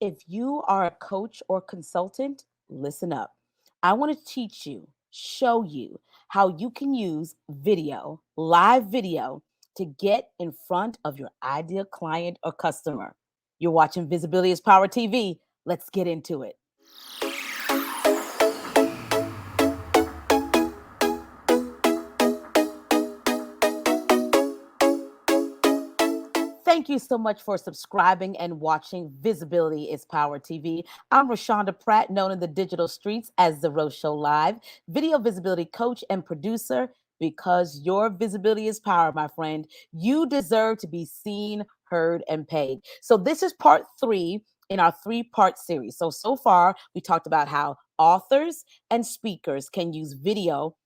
If you are a coach or consultant, listen up. I want to teach you, show you how you can use video, live video, to get in front of your ideal client or customer. You're watching Visibility is Power TV. Let's get into it. Thank you so much for subscribing and watching Visibility is Power TV. I'm Rashonda Pratt, known in the digital streets as The Rose Show Live, video visibility coach and producer. Because your visibility is power, my friend. You deserve to be seen, heard, and paid. So, this is part three in our three-part series. So far, we talked about how authors and speakers can use video,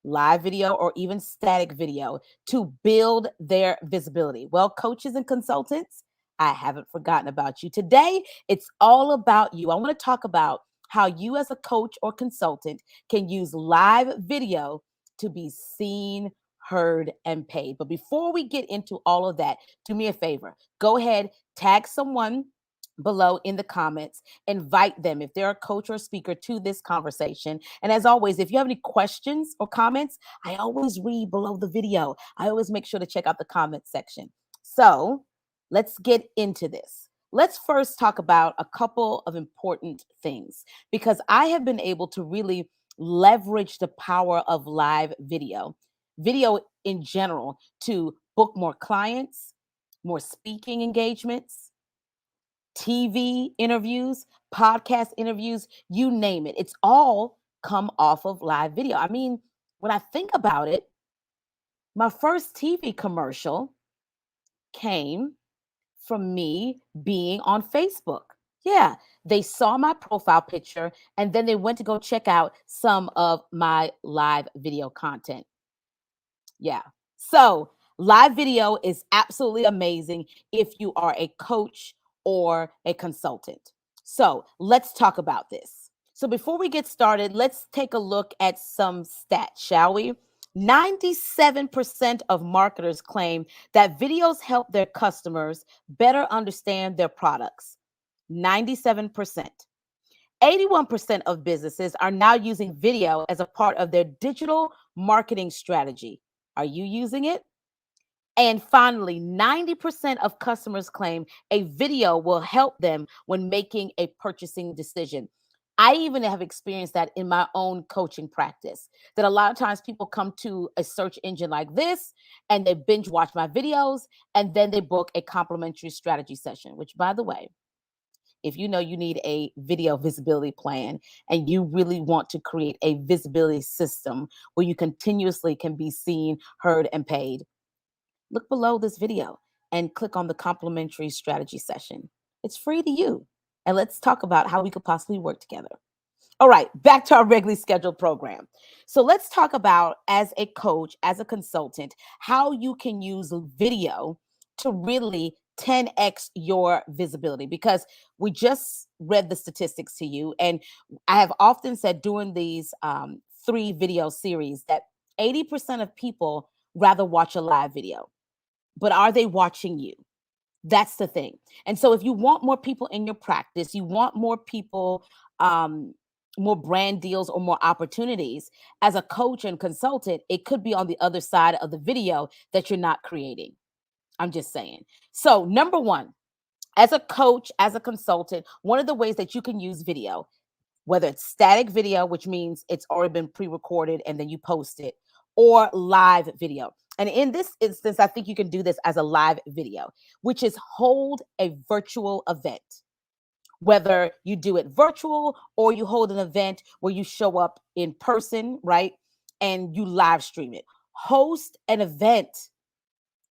live video, or even static video to build their visibility. Well, coaches and consultants, I haven't forgotten about you. Today, it's all about you. I want to talk about how you, as a coach or consultant, can use live video to be seen, heard, and paid. But before we get into all of that, do me a favor. Go ahead, tag someone below in the comments, invite them if they're a coach or speaker to this conversation. And as always, if you have any questions or comments, I always read below the video. I always make sure to check out the comment section. So let's get into this. Let's first talk about a couple of important things, because I have been able to really leverage the power of live video in general, to book more clients, more speaking engagements, TV interviews, podcast interviews, you name it. It's all come off of live video. I mean, when I think about it, my first TV commercial came from me being on Facebook. Yeah, they saw my profile picture and then they went to go check out some of my live video content. Yeah. So, live video is absolutely amazing if you are a coach or a consultant. So, let's talk about this. So, before we get started, let's take a look at some stats, shall we? 97% of marketers claim that videos help their customers better understand their products. 97%. 81% of businesses are now using video as a part of their digital marketing strategy. Are you using it? And finally, 90% of customers claim a video will help them when making a purchasing decision. I even have experienced that in my own coaching practice, that a lot of times people come to a search engine like this and they binge watch my videos and then they book a complimentary strategy session, which, by the way, if you know you need a video visibility plan and you really want to create a visibility system where you continuously can be seen, heard, and paid, look below this video and click on the complimentary strategy session. It's free to you. And let's talk about how we could possibly work together. All right, back to our regularly scheduled program. So let's talk about, as a coach, as a consultant, how you can use video to really 10x your visibility. Because we just read the statistics to you, and I have often said during these three video series that 80% of people rather watch a live video, but are they watching you? That's the thing. And so if you want more people in your practice, you want more people, more brand deals or more opportunities, as a coach and consultant, it could be on the other side of the video that you're not creating. I'm just saying. So, number one, as a coach, as a consultant, one of the ways that you can use video, whether it's static video, which means it's already been pre-recorded and then you post it, or live video. And in this instance, I think you can do this as a live video, which is hold a virtual event. Whether you do it virtual or you hold an event where you show up in person, right? And you live stream it. Host an event.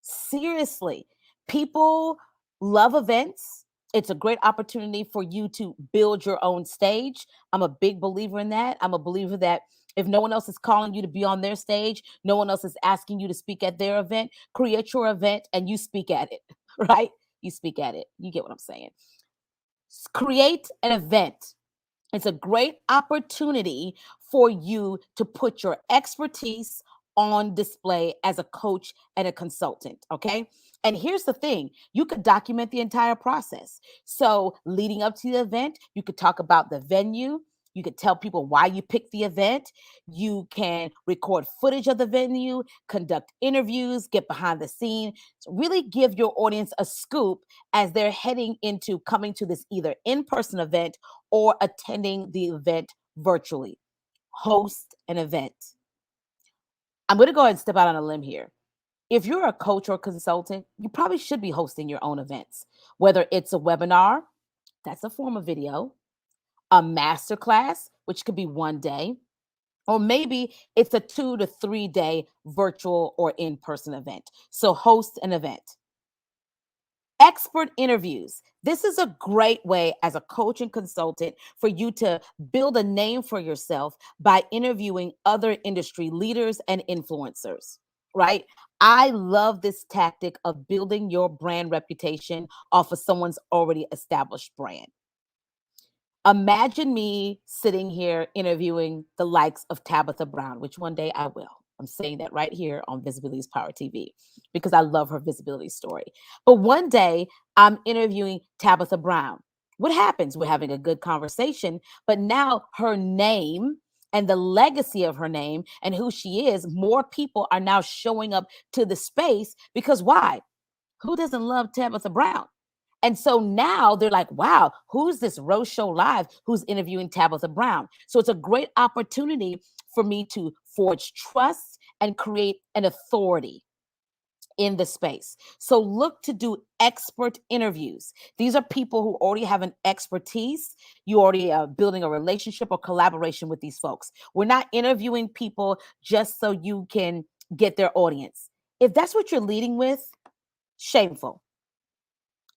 Seriously, people love events. It's a great opportunity for you to build your own stage. I'm a big believer in that. I'm a believer that if no one else is calling you to be on their stage, no one else is asking you to speak at their event, create your event and you speak at it, right? You speak at it. You get what I'm saying? Create an event. It's a great opportunity for you to put your expertise on display as a coach and a consultant. Okay. And here's the thing, you could document the entire process. So, leading up to the event, you could talk about the venue. You could tell people why you picked the event. You can record footage of the venue, conduct interviews, get behind the scene. So really give your audience a scoop as they're heading into coming to this either in person event or attending the event virtually. Host an event. I'm going to go ahead and step out on a limb here. If you're a coach or consultant, you probably should be hosting your own events, whether it's a webinar, that's a form of video, a masterclass, which could be one day, or maybe it's a 2 to 3 day virtual or in person event. So, host an event. Expert interviews. This is a great way as a coach and consultant for you to build a name for yourself by interviewing other industry leaders and influencers, right? I love this tactic of building your brand reputation off of someone's already established brand. Imagine me sitting here interviewing the likes of Tabitha Brown, which one day I will. I'm saying that right here on Visibility's Power TV because I love her visibility story. But one day I'm interviewing Tabitha Brown. What happens? We're having a good conversation, but now her name and the legacy of her name and who she is, more people are now showing up to the space because why? Who doesn't love Tabitha Brown? And so now they're like, wow, who's this Rose Show Live who's interviewing Tabitha Brown? So it's a great opportunity for me to forge trust and create an authority in the space. So look to do expert interviews. These are people who already have an expertise. You already are building a relationship or collaboration with these folks. We're not interviewing people just so you can get their audience. If that's what you're leading with, shameful.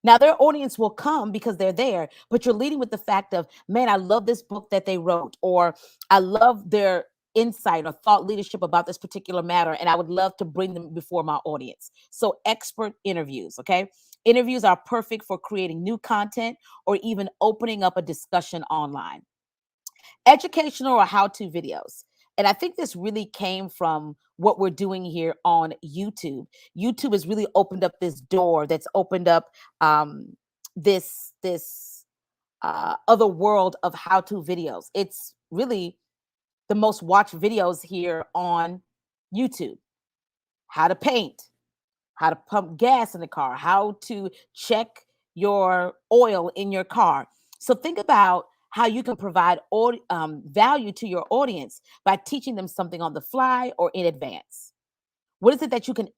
Now, their audience will come because they're there, but you're leading with the fact of, man, I love this book that they wrote, or I love their insight or thought leadership about this particular matter, and I would love to bring them before my audience. So, expert interviews, okay? Interviews are perfect for creating new content or even opening up a discussion online. Educational or how-to videos. And I think this really came from what we're doing here on YouTube. YouTube has really opened up this door that's opened up this other world of how-to videos. It's really the most watched videos here on YouTube. How to paint, how to pump gas in the car, how to check your oil in your car. So think about how you can provide value to your audience by teaching them something on the fly or in advance. What is it that you can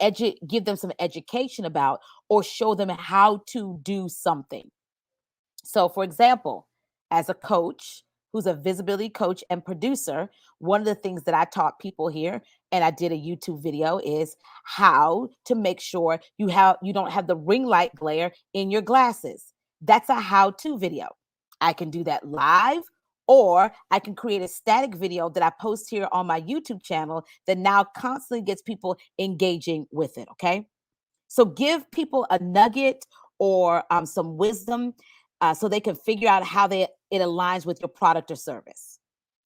give them some education about or show them how to do something? So, for example, as a coach who's a visibility coach and producer, one of the things that I taught people here, and I did a YouTube video, is how to make sure you don't have the ring light glare in your glasses. That's a how-to video. I can do that live, or I can create a static video that I post here on my YouTube channel that now constantly gets people engaging with it. Okay. So give people a nugget or some wisdom so they can figure out how it aligns with your product or service.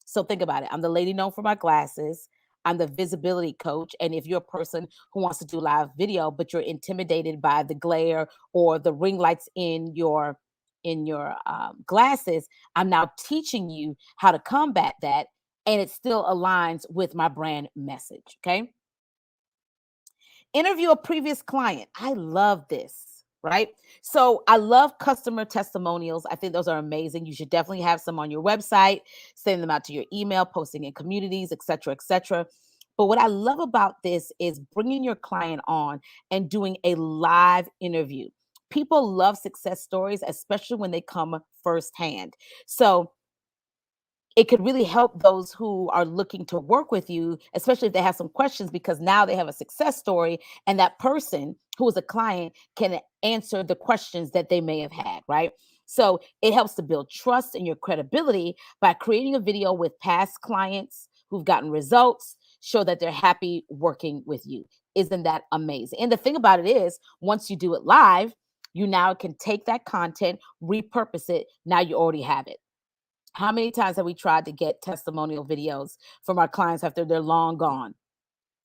So think about it. I'm the lady known for my glasses. I'm the visibility coach. And if you're a person who wants to do live video, but you're intimidated by the glare or the ring lights in your glasses, I'm now teaching you how to combat that, and it still aligns with my brand message. Okay. Interview a previous client. I love this, right? So I love customer testimonials. I think those are amazing. You should definitely have some on your website, send them out to your email, posting in communities, et cetera, et cetera. But what I love about this is bringing your client on and doing a live interview. People love success stories, especially when they come firsthand. So it could really help those who are looking to work with you, especially if they have some questions, because now they have a success story and that person who is a client can answer the questions that they may have had, right? So it helps to build trust and your credibility by creating a video with past clients who've gotten results, show that they're happy working with you. Isn't that amazing? And the thing about it is, once you do it live, you now can take that content, repurpose it. Now you already have it. How many times have we tried to get testimonial videos from our clients after they're long gone?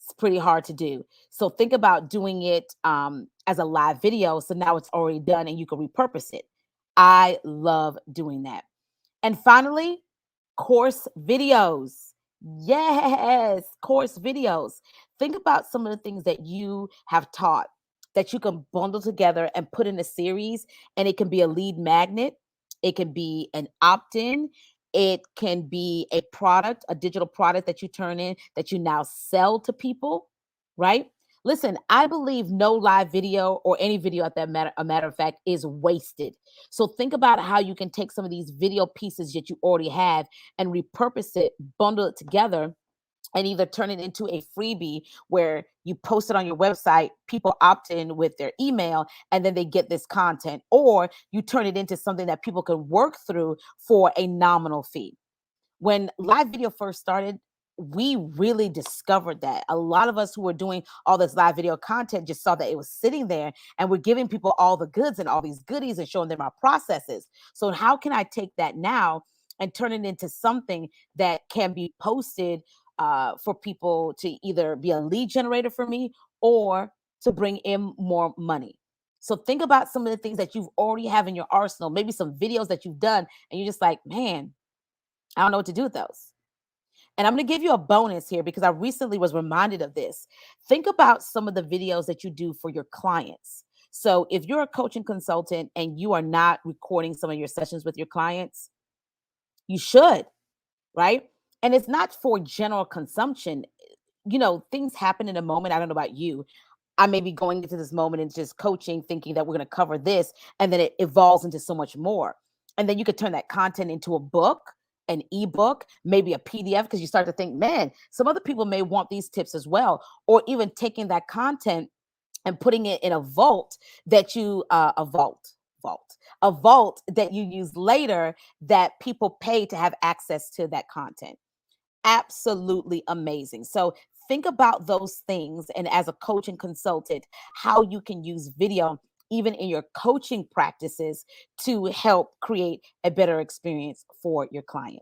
It's pretty hard to do. So think about doing it as a live video. So now it's already done and you can repurpose it. I love doing that. And finally, course videos. Yes, course videos. Think about some of the things that you have taught that you can bundle together and put in a series, and it can be a lead magnet, it can be an opt in, it can be a product, a digital product that you turn in that you now sell to people, right? Listen, I believe no live video or any video at that matter, a matter of fact, is wasted. So think about how you can take some of these video pieces that you already have and repurpose it, bundle it together, and either turn it into a freebie where you post it on your website, people opt in with their email, and then they get this content, or you turn it into something that people can work through for a nominal fee. When live video first started, we really discovered that a lot of us who were doing all this live video content just saw that it was sitting there and we're giving people all the goods and all these goodies and showing them our processes. So how can I take that now and turn it into something that can be posted for people to either be a lead generator for me or to bring in more money? So think about some of the things that you've already have in your arsenal, maybe some videos that you've done, and you're just like, man, I don't know what to do with those. And I'm going to give you a bonus here because I recently was reminded of this. Think about some of the videos that you do for your clients. So if you're a coaching consultant and you are not recording some of your sessions with your clients, you should, right? And it's not for general consumption. You know, things happen in a moment. I don't know about you. I may be going into this moment and just coaching, thinking that we're going to cover this, and then it evolves into so much more. And then you could turn that content into a book, an ebook, maybe a PDF, because you start to think, man, some other people may want these tips as well. Or even taking that content and putting it in a vault that you, a vault that you use later that people pay to have access to that content. Absolutely amazing. So think about those things. And as a coach and consultant, how you can use video even in your coaching practices to help create a better experience for your client.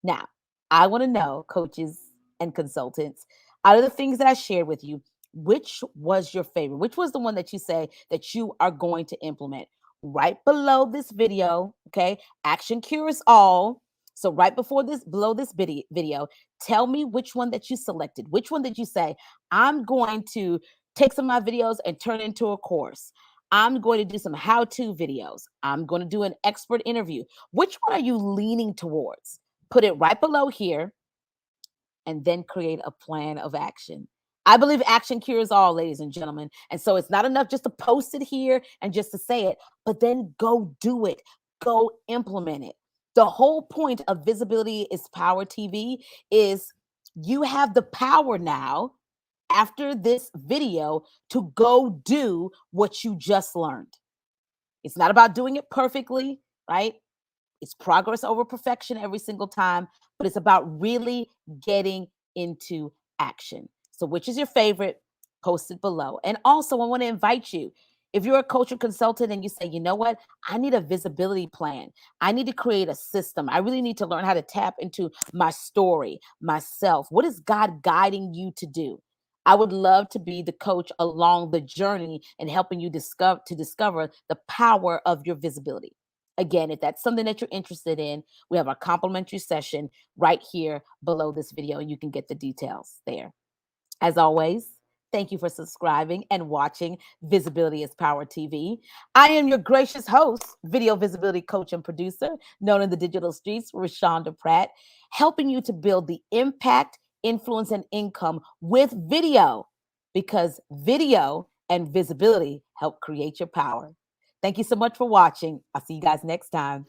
Now, I want to know, coaches and consultants, out of the things that I shared with you, which was your favorite? Which was the one that you say that you are going to implement? Right below this video, okay? Action cures all. So right before this, below this video, tell me which one that you selected. Which one did you say, I'm going to take some of my videos and turn it into a course? I'm going to do some how-to videos. I'm going to do an expert interview. Which one are you leaning towards? Put it right below here, and then create a plan of action. I believe action cures all, ladies and gentlemen. And so it's not enough just to post it here and just to say it, but then go do it, go implement it. The whole point of Visibility is Power TV is you have the power now after this video to go do what you just learned. It's not about doing it perfectly, right? It's progress over perfection every single time, but it's about really getting into action. So, which is your favorite? Post it below. And also, I want to invite you. If you're a coach or consultant and you say, you know what, I need a visibility plan. I need to create a system. I really need to learn how to tap into my story, myself. What is God guiding you to do? I would love to be the coach along the journey and helping you discover the power of your visibility. Again, if that's something that you're interested in, we have a complimentary session right here below this video, and you can get the details there. As always, thank you for subscribing and watching Visibility is Power TV. I am your gracious host, video visibility coach and producer, known in the digital streets, Rashonda Pratt, helping you to build the impact, influence, and income with video, because video and visibility help create your power. Thank you so much for watching. I'll see you guys next time.